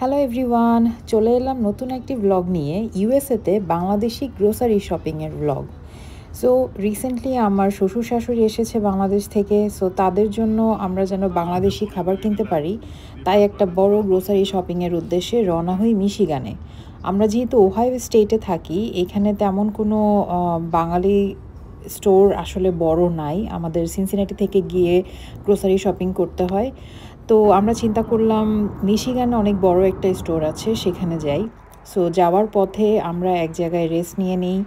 Hello everyone, চলে এলাম নতুন একটি ব্লগ নিয়ে। ইউএসএতে বাংলাদেশি গ্রোসারি শপিংয়ের ব্লগ। সো রিসেন্টলি আমার শ্বশুর শাশুড়ি এসেছে বাংলাদেশ থেকে। সো তাদের জন্য আমরা যেন বাংলাদেশি খাবার কিনতে পারি, তাই একটা বড় গ্রোসারি শপিংয়ের উদ্দেশ্যে রওনা হই মিশিগানে। আমরা যেহেতু ওহাইও স্টেটে থাকি, এখানে তেমন কোনো বাঙালি স্টোর আসলে বড় নাই। আমাদের সিনসিনাটি থেকে গিয়ে গ্রোসারি শপিং করতে হয়। তো আমরা চিন্তা করলাম মিশিগানে অনেক বড় একটা স্টোর আছে, সেখানে যাই। সো যাওয়ার পথে আমরা এক জায়গায় রেস্ট নিয়ে নিই,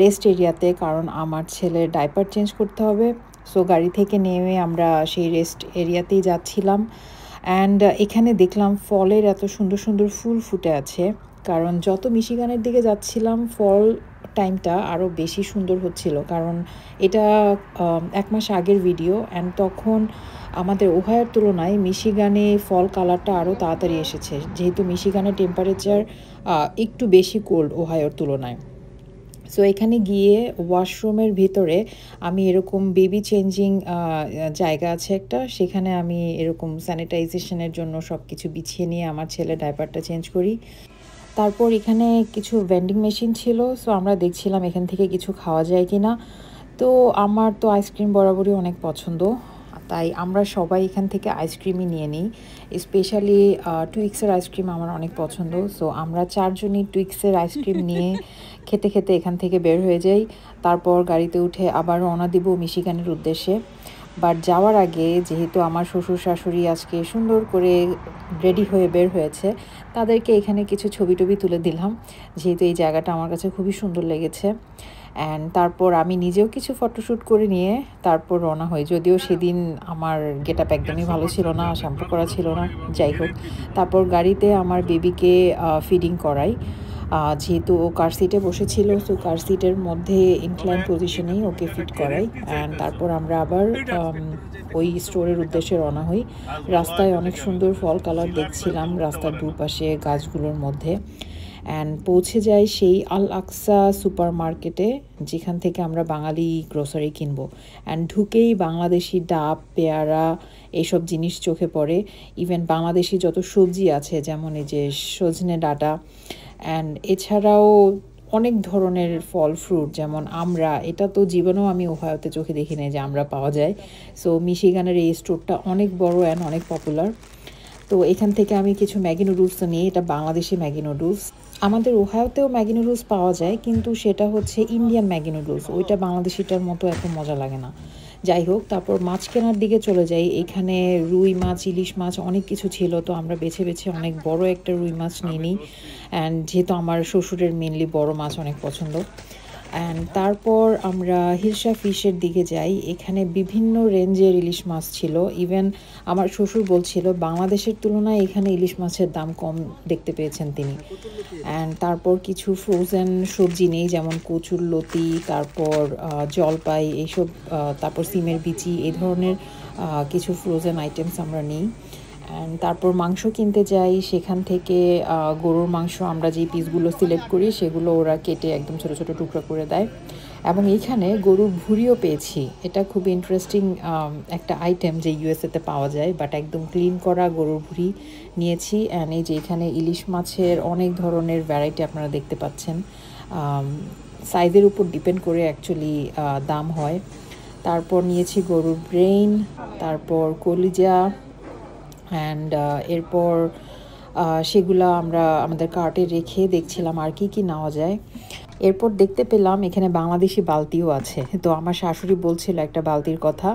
রেস্ট এরিয়াতে, কারণ আমার ছেলের ডাইপার চেঞ্জ করতে হবে। সো গাড়ি থেকে নেমে আমরা সেই রেস্ট এরিয়াতেই যাচ্ছিলাম। অ্যান্ড এখানে দেখলাম ফলের এত সুন্দর সুন্দর ফুল ফুটে আছে, কারণ যত মিশিগানের দিকে যাচ্ছিলাম ফল টাইমটা আরও বেশি সুন্দর হচ্ছিল, কারণ এটা 1 মাস আগের ভিডিও। অ্যান্ড তখন আমাদের ওহাইওর তুলনায় মিশিগানে ফল কালারটা আরও তাড়াতাড়ি এসেছে, যেহেতু মিশিগানের টেম্পারেচার একটু বেশি কোল্ড ওহাইওর তুলনায়। সো এখানে গিয়ে ওয়াশরুমের ভিতরে আমি এরকম বেবি চেঞ্জিং জায়গা আছে একটা, সেখানে আমি এরকম স্যানিটাইজেশনের জন্য সব কিছু বিছিয়ে নিয়ে আমার ছেলে ডাইপারটা চেঞ্জ করি। তারপর এখানে কিছু ভেন্ডিং মেশিন ছিল, সো আমরা দেখছিলাম এখান থেকে কিছু খাওয়া যায় কি না। তো আমার তো আইসক্রিম বরাবরই অনেক পছন্দ, তাই আমরা সবাই এখান থেকে আইসক্রিমই নিয়ে নিই। স্পেশালি টুইক্সের আইসক্রিম আমার অনেক পছন্দ। সো আমরা 4জনই টুইক্সের আইসক্রিম নিয়ে খেতে খেতে এখান থেকে বের হয়ে যাই। তারপর গাড়িতে উঠে আবার রওনা দিব মিশিগানের উদ্দেশ্যে। বাট যাওয়ার আগে যেহেতু আমার শ্বশুর শাশুড়ি আজকে সুন্দর করে রেডি হয়ে বের হয়েছে, তাদেরকে এখানে কিছু ছবি টবি তুলে দিলাম, যেহেতু এই জায়গাটা আমার কাছে খুবই সুন্দর লেগেছে। অ্যান্ড তারপর আমি নিজেও কিছু ফটোশ্যুট করে নিয়ে তারপর রওনা হই। যদিও সেদিন আমার গেট আপ একদমই ভালো ছিল না, শ্যাম্পু করা ছিল না, যাই হোক। তারপর গাড়িতে আমার বেবিকে ফিডিং করাই, যেহেতু ও কার সিটে বসেছিল, সো কার সিটের মধ্যে ইনক্লাইন পজিশনেই ওকে ফিট করাই। অ্যান্ড তারপর আমরা আবার ওই স্টোরের উদ্দেশ্যে রওনা হই। রাস্তায় অনেক সুন্দর ফল কালার দেখছিলাম রাস্তার দুপাশে গাছগুলোর মধ্যে। অ্যান্ড পৌঁছে যাই সেই আল আকসা সুপার মার্কেটে, যেখান থেকে আমরা বাঙালি গ্রোসারি কিনবো। অ্যান্ড ঢুকেই বাংলাদেশি ডাব, পেয়ারা, এইসব জিনিস চোখে পড়ে। ইভেন বাংলাদেশি যত সবজি আছে, যেমন এই যে সজনে ডাঁটা, অ্যান্ড এছাড়াও অনেক ধরনের ফল ফ্রুট, যেমন আমরা, এটা তো জীবনেও আমি ওহাইওতে চোখে দেখি নাই যে আমরা পাওয়া যায়। সো মিশিগানের এই স্টোরটা অনেক বড় অ্যান্ড অনেক পপুলার। তো এখান থেকে আমি কিছু ম্যাগি নুডলস নিই, এটা বাংলাদেশি ম্যাগি নুডলস। আমাদের ওহাইওতেও ম্যাগি নুডলস পাওয়া যায়, কিন্তু সেটা হচ্ছে ইন্ডিয়ান ম্যাগি নুডলস, ওইটা বাংলাদেশিটার মতো এত মজা লাগে না। যাই হোক, তারপর মাছ কেনার দিকে চলে যাই। এখানে রুই মাছ, ইলিশ মাছ অনেক কিছু ছিল, তো আমরা বেছে বেছে অনেক বড় একটা রুই মাছ নিয়ে নিই। অ্যান্ড যেহেতু আমার শ্বশুরের মেনলি বড় মাছ অনেক পছন্দ। অ্যান্ড তারপর আমরা হিলসা ফিশের দিকে যাই। এখানে বিভিন্ন রেঞ্জের ইলিশ মাছ ছিল। ইভেন আমার শ্বশুর বলছিল বাংলাদেশের তুলনায় এখানে ইলিশ মাছের দাম কম দেখতে পেয়েছেন তিনি। অ্যান্ড তারপর কিছু ফ্রোজেন সবজি নেই, যেমন কচুর লতি, তারপর জলপাই, এইসব, তারপর সিমের বিচি, এই ধরনের কিছু ফ্রোজেন আইটেমস আমরা নিই। অ্যান্ড তারপর মাংস কিনতে যাই। সেখান থেকে গরুর মাংস আমরা যেই পিসগুলো সিলেক্ট করি সেগুলো ওরা কেটে একদম ছোটো ছোটো টুকরো করে দেয়। এবং এইখানে গরুর ভুঁড়িও পেয়েছি। এটা খুব ইন্টারেস্টিং একটা আইটেম যে ইউএসএতে পাওয়া যায়, বাট একদম ক্লিন করা গরুর ভুঁড়ি নিয়েছি। অ্যান্ড এই যে এখানে ইলিশ মাছের অনেক ধরনের ভ্যারাইটি আপনারা দেখতে পাচ্ছেন। সাইজের উপর ডিপেন্ড করে অ্যাকচুয়ালি দাম হয়। তারপর নিয়েছি গরুর ব্রেইন, তারপর কলিজা। অ্যান্ড এরপর সেগুলো আমরা আমাদের কার্টে রেখে দেখছিলাম আর কি কি নেওয়া যায়। এরপর দেখতে পেলাম এখানে বাংলাদেশি বালতিও আছে। তো আমার শাশুড়ি বলছিল একটা বালতির কথা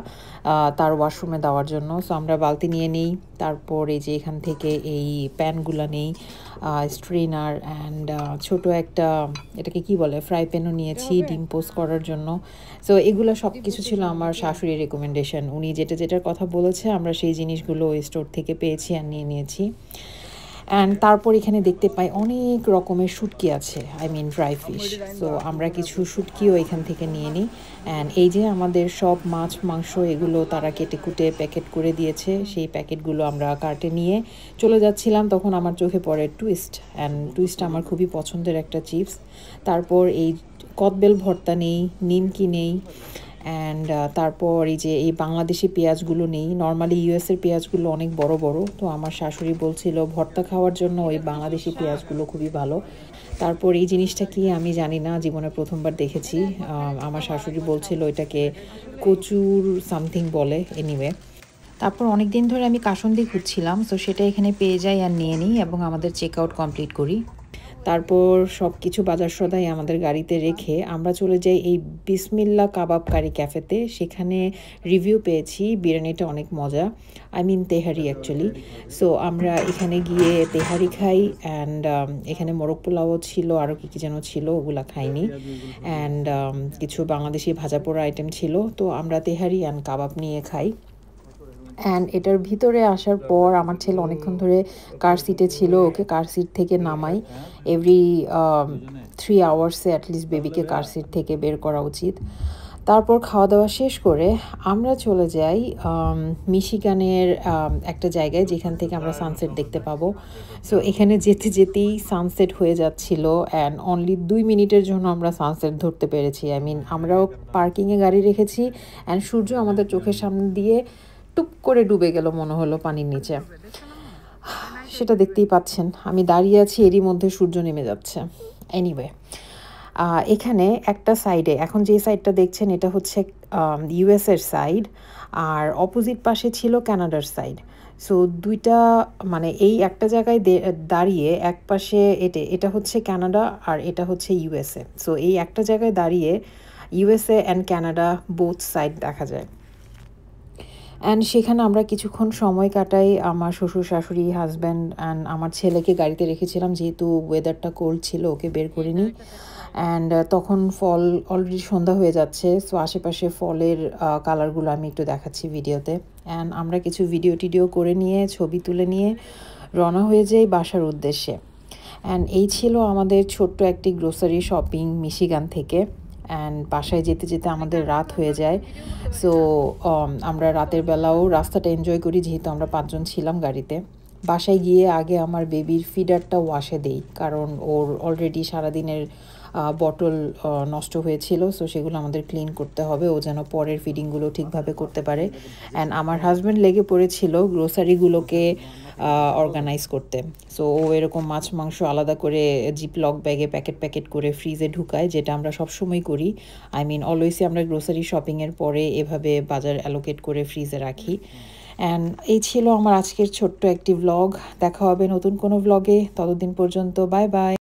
তার ওয়াশরুমে দেওয়ার জন্য। সো আমরা বালতি নিয়ে নিই। তারপর এই যে এখান থেকে এই প্যানগুলো নেই, স্ট্রেনার, অ্যান্ড ছোট একটা, এটাকে কি বলে, ফ্রাই প্যানও নিয়েছি ডিম পোস্ট করার জন্য। সো এগুলো সব কিছু ছিল আমার শাশুড়ির রেকমেন্ডেশন। উনি যেটার কথা বলেছে আমরা সেই জিনিসগুলো ওই স্টোর থেকে পেয়েছি আর নিয়ে নিয়েছি। অ্যান্ড তারপর এখানে দেখতে পাই অনেক রকমের শুটকি আছে, I mean dry fish. So আমরা কিছু শুটকিও এখান থেকে নিয়ে নিই। অ্যান্ড এই যে আমাদের সব মাছ, মাংস, এগুলো তারা কেটে কুটে প্যাকেট করে দিয়েছে। সেই প্যাকেটগুলো আমরা কার্টে নিয়ে চলে যাচ্ছিলাম, তখন আমার চোখে পড়ে টুইস্ট। অ্যান্ড টুইস্ট আমার খুবই পছন্দের একটা চিপস। তারপর এই কদবেল ভর্তা নেই, নিমকি নেই। অ্যান্ড তারপর এই যে এই বাংলাদেশি পেঁয়াজগুলো নেই, নর্মালি ইউএসের পেঁয়াজগুলো অনেক বড় বড়, তো আমার শাশুড়ি বলছিল ভর্তা খাওয়ার জন্য ওই বাংলাদেশি পেঁয়াজগুলো খুবই ভালো। তারপর এই জিনিসটা কি আমি জানি না, জীবনে প্রথমবার দেখেছি। আমার শাশুড়ি বলছিল এটাকে কচুর সামথিং বলে, এনিওয়ে। তারপর অনেক দিন ধরে আমি কাসুন্দি খুঁজছিলাম, সো সেটা এখানে পেয়ে যাই আর নিয়ে নিই এবং আমাদের চেক আউট কমপ্লিট করি। তারপর সব কিছু বাজার সদাই আমাদের গাড়িতে রেখে আমরা চলে যাই এই বিসমিল্লা কাবাব কারি ক্যাফেতে। সেখানে রিভিউ পেয়েছি বিরিয়ানিটা অনেক মজা, I mean tehari actually. So আমরা এখানে গিয়ে তেহারি খাই অ্যান্ড এখানে মোরগ পোলাও ছিল, আরও কী কী যেন ছিল, ওগুলা খাইনি। অ্যান্ড কিছু বাংলাদেশি ভাজা পোড়া আইটেম ছিল, তো আমরা তেহারি অ্যান্ড কাবাব নিয়ে খাই। অ্যান্ড এটার ভিতরে আসার পর আমার ছেলে অনেকক্ষণ ধরে কার সিটে ছিল, ওকে কার সিট থেকে নামাই। এভরি 3 আওয়ার্সে অ্যাটলিস্ট বেবিকে কার সিট থেকে বের করা উচিত। তারপর খাওয়া দাওয়া শেষ করে আমরা চলে যাই মিশিগানের একটা জায়গায়, যেখান থেকে আমরা সানসেট দেখতে পাবো। সো এখানে যেতে যেতেই সানসেট হয়ে যাচ্ছিল অ্যান্ড অনলি 2 মিনিটের জন্য আমরা সানসেট ধরতে পেরেছি। আই মিন আমরাও পার্কিংয়ে গাড়ি রেখেছি অ্যান্ড সূর্য আমাদের চোখের সামনে দিয়ে টুপ করে ডুবে গেল মনে হলো পানির নিচে। সেটা দেখতেই পাচ্ছেন, আমি দাঁড়িয়ে আছি, এরই মধ্যে সূর্য নেমে যাচ্ছে। এনিওয়ে, এখানে একটা সাইডে, এখন যে সাইডটা দেখছেন এটা হচ্ছে ইউএসের সাইড, আর অপোজিট পাশে ছিল কানাডার সাইড। সো দুইটা মানে এই একটা জায়গায় দাঁড়িয়ে এক পাশে এটা হচ্ছে কানাডা আর এটা হচ্ছে ইউএসএ। সো এই একটা জায়গায় দাঁড়িয়ে USA and Canada both side দেখা যায়। অ্যান্ড সেখানে আমরা কিছুক্ষণ সময় কাটাই, আমার শ্বশুর শাশুড়ি, হাজব্যান্ড অ্যান্ড আমার ছেলেকে গাড়িতে রেখেছিলাম, যেহেতু ওয়েদারটা কোল্ড ছিল, ওকে বের করিনি। অ্যান্ড তখন ফল অলরেডি সন্ধ্যা হয়ে যাচ্ছে, সো আশেপাশে ফলের কালারগুলো আমি একটু দেখাচ্ছি ভিডিওতে। অ্যান্ড আমরা কিছু ভিডিও টিডিও করে নিয়ে, ছবি তুলে নিয়ে রওনা হয়ে যাই বাসার উদ্দেশ্যে। অ্যান্ড এই ছিল আমাদের ছোট্ট একটি গ্রোসারি শপিং মিশিগান থেকে। অ্যান্ড বাসায় যেতে যেতে আমাদের রাত হয়ে যায়। সো আমরা রাতের বেলাও রাস্তাটা এনজয় করি, যেহেতু আমরা 5 জন ছিলাম গাড়িতে। বাসায় গিয়ে আগে আমার বেবির ফিডারটা ওয়াশে দেই, কারণ ওর অলরেডি সারাদিনের বটল নষ্ট হয়েছিল, সো সেগুলো আমাদের ক্লিন করতে হবে, ও যেন পরের ফিডিংগুলো ঠিকভাবে করতে পারে। অ্যান্ড আমার হাজব্যান্ড লেগে পড়েছিল গ্রোসারিগুলোকে অর্গানাইজ করতে। সো ও এরকম মাছ মাংস আলাদা করে জিপলক ব্যাগে প্যাকেট প্যাকেট করে ফ্রিজে ঢুকায়, যেটা আমরা সবসময় করি। আই মিন অলওয়েজই আমরা গ্রোসারি শপিংয়ের পরে এভাবে বাজার অ্যালোকেট করে ফ্রিজে রাখি। অ্যান্ড এই ছিল আমার আজকের ছোট্ট একটি ভ্লগ। দেখা হবে নতুন কোনো ভ্লগে, ততদিন পর্যন্ত বাই বাই।